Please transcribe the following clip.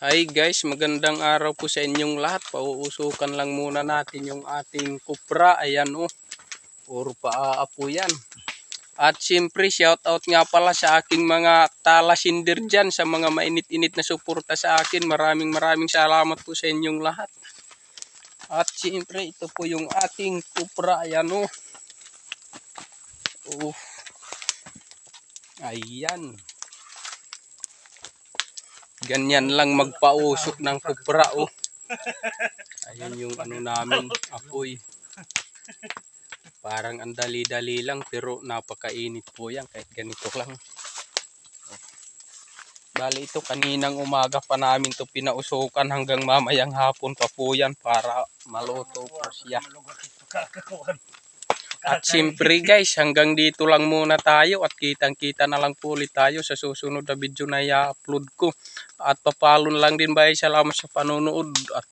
Hi guys, magandang araw po sa inyong lahat. Pauusukan lang muna natin yung ating kupra. Ayan oh, puro paaapo yan. At siyempre shoutout nga pala sa aking mga talasindir dyan, sa mga mainit-init na suporta sa akin. Maraming salamat po sa inyong lahat. At siyempre ito po yung ating kupra. Ayan oh. Ayan. Ganyan lang magpausok ng kupra oh. Ayun yung ano namin, apoy. Parang ang dali-dali lang pero napakainit po yan kahit ganito lang. Bali ito kaninang umaga pa namin to pinausukan hanggang mamayang hapon pa po yan para maluto po siya. At siyempre guys, hanggang dito lang muna tayo at kitang-kita na lang po ulit tayo sa susunod na video na i-upload ko. At papalon lang din ba, salamat sa panonood at